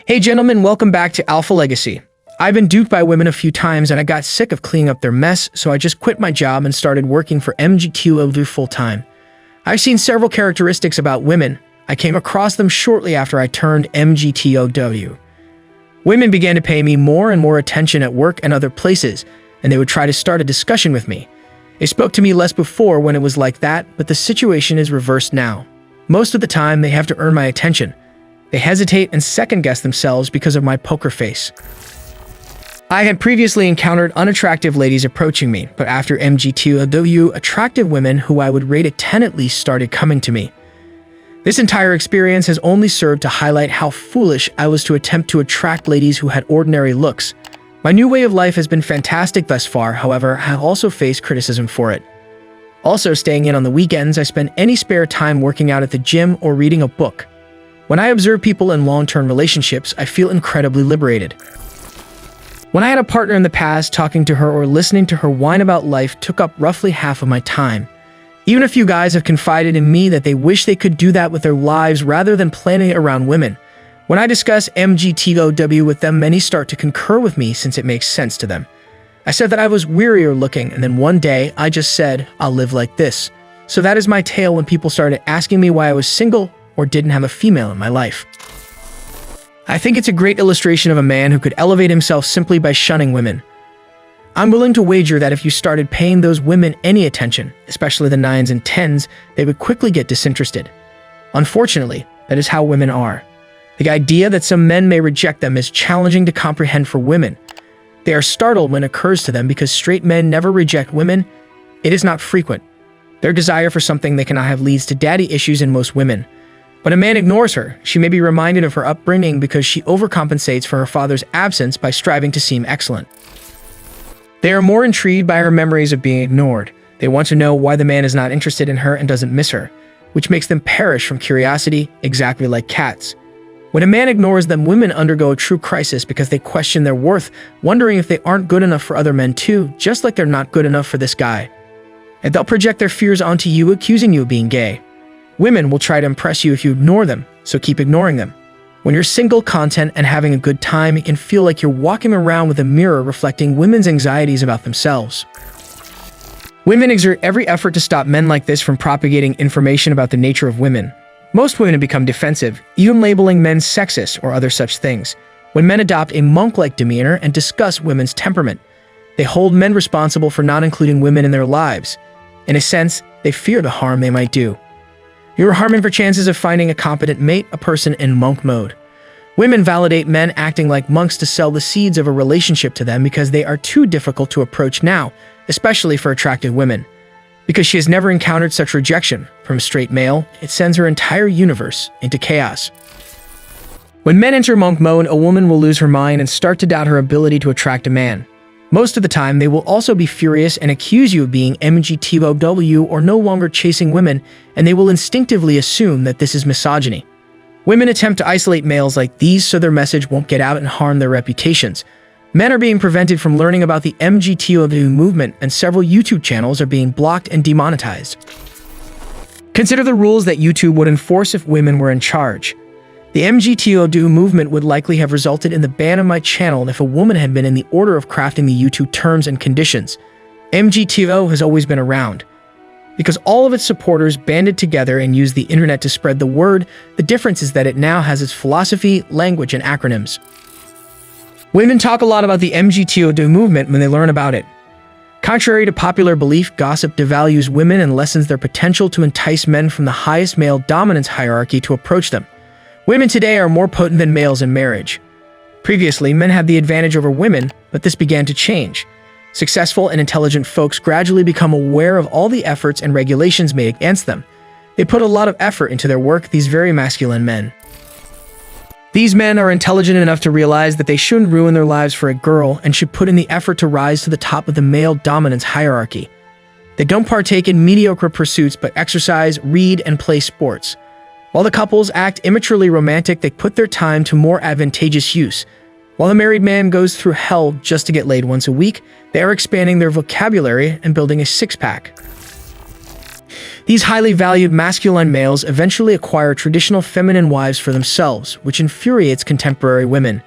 Hey gentlemen, welcome back to Alpha Legacy. I've been duped by women a few times and I got sick of cleaning up their mess, so I just quit my job and started working for MGTOW full-time. I've seen several characteristics about women. I came across them shortly after I turned MGTOW. Women began to pay me more and more attention at work and other places, and they would try to start a discussion with me. They spoke to me less before when it was like that, but the situation is reversed now. Most of the time, they have to earn my attention. They hesitate and second-guess themselves because of my poker face. I had previously encountered unattractive ladies approaching me, but after MGTOW, attractive women who I would rate a 10 at least started coming to me. This entire experience has only served to highlight how foolish I was to attempt to attract ladies who had ordinary looks. My new way of life has been fantastic thus far, however, I have also faced criticism for it. Also, staying in on the weekends, I spend any spare time working out at the gym or reading a book. When I observe people in long-term relationships, I feel incredibly liberated. When I had a partner in the past, talking to her or listening to her whine about life took up roughly half of my time. Even a few guys have confided in me that they wish they could do that with their lives rather than planning it around women. When I discuss MGTOW with them, many start to concur with me since it makes sense to them. I said that I was wearier looking, and then one day I just said, I'll live like this. So that is my tale when people started asking me why I was single or didn't have a female in my life. I think it's a great illustration of a man who could elevate himself simply by shunning women. I'm willing to wager that if you started paying those women any attention, especially the 9s and 10s, they would quickly get disinterested. Unfortunately, that is how women are. The idea that some men may reject them is challenging to comprehend for women. They are startled when it occurs to them because straight men never reject women. It is not frequent. Their desire for something they cannot have leads to daddy issues in most women. When a man ignores her, she may be reminded of her upbringing because she overcompensates for her father's absence by striving to seem excellent. They are more intrigued by her memories of being ignored. They want to know why the man is not interested in her and doesn't miss her, which makes them perish from curiosity, exactly like cats. When a man ignores them, women undergo a true crisis because they question their worth, wondering if they aren't good enough for other men too, just like they're not good enough for this guy. And they'll project their fears onto you, accusing you of being gay. Women will try to impress you if you ignore them, so keep ignoring them. When you're single, content, and having a good time, it can feel like you're walking around with a mirror reflecting women's anxieties about themselves. Women exert every effort to stop men like this from propagating information about the nature of women. Most women become defensive, even labeling men sexist or other such things. When men adopt a monk-like demeanor and discuss women's temperament, they hold men responsible for not including women in their lives. In a sense, they fear the harm they might do. You're harming for chances of finding a competent mate, a person in monk mode. Women validate men acting like monks to sell the seeds of a relationship to them because they are too difficult to approach now, especially for attractive women. Because she has never encountered such rejection from a straight male, it sends her entire universe into chaos. When men enter monk mode, a woman will lose her mind and start to doubt her ability to attract a man. Most of the time, they will also be furious and accuse you of being MGTOW or no longer chasing women, and they will instinctively assume that this is misogyny. Women attempt to isolate males like these so their message won't get out and harm their reputations. Men are being prevented from learning about the MGTOW movement, and several YouTube channels are being blocked and demonetized. Consider the rules that YouTube would enforce if women were in charge. The MGTOW movement would likely have resulted in the ban of my channel if a woman had been in the order of crafting the YouTube terms and conditions. MGTOW has always been around. Because all of its supporters banded together and used the internet to spread the word, the difference is that it now has its philosophy, language, and acronyms. Women talk a lot about the MGTOW movement when they learn about it. Contrary to popular belief, gossip devalues women and lessens their potential to entice men from the highest male dominance hierarchy to approach them. Women today are more potent than males in marriage. Previously, men had the advantage over women, but this began to change. Successful and intelligent folks gradually become aware of all the efforts and regulations made against them. They put a lot of effort into their work, these very masculine men. These men are intelligent enough to realize that they shouldn't ruin their lives for a girl and should put in the effort to rise to the top of the male dominance hierarchy. They don't partake in mediocre pursuits but exercise, read, and play sports. While the couples act immaturely romantic, they put their time to more advantageous use. While the married man goes through hell just to get laid once a week, they are expanding their vocabulary and building a six-pack. These highly valued masculine males eventually acquire traditional feminine wives for themselves, which infuriates contemporary women.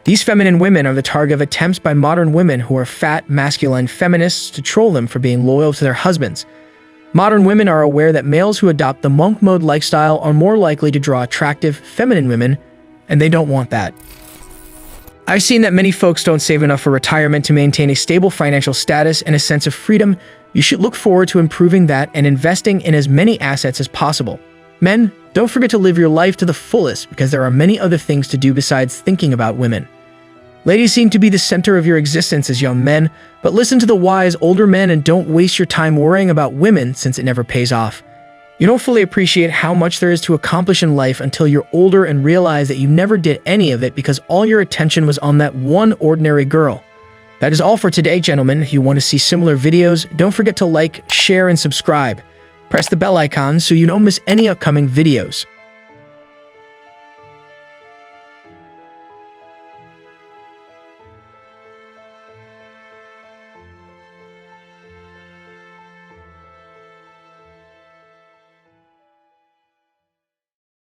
These feminine women are the target of attempts by modern women who are fat, masculine feminists to troll them for being loyal to their husbands. Modern women are aware that males who adopt the monk mode lifestyle are more likely to draw attractive, feminine women, and they don't want that. I've seen that many folks don't save enough for retirement to maintain a stable financial status and a sense of freedom. You should look forward to improving that and investing in as many assets as possible. Men, don't forget to live your life to the fullest because there are many other things to do besides thinking about women. Ladies seem to be the center of your existence as young men, but listen to the wise older men and don't waste your time worrying about women since it never pays off. You don't fully appreciate how much there is to accomplish in life until you're older and realize that you never did any of it because all your attention was on that one ordinary girl. That is all for today, gentlemen. If you want to see similar videos, don't forget to like, share, and subscribe. Press the bell icon so you don't miss any upcoming videos.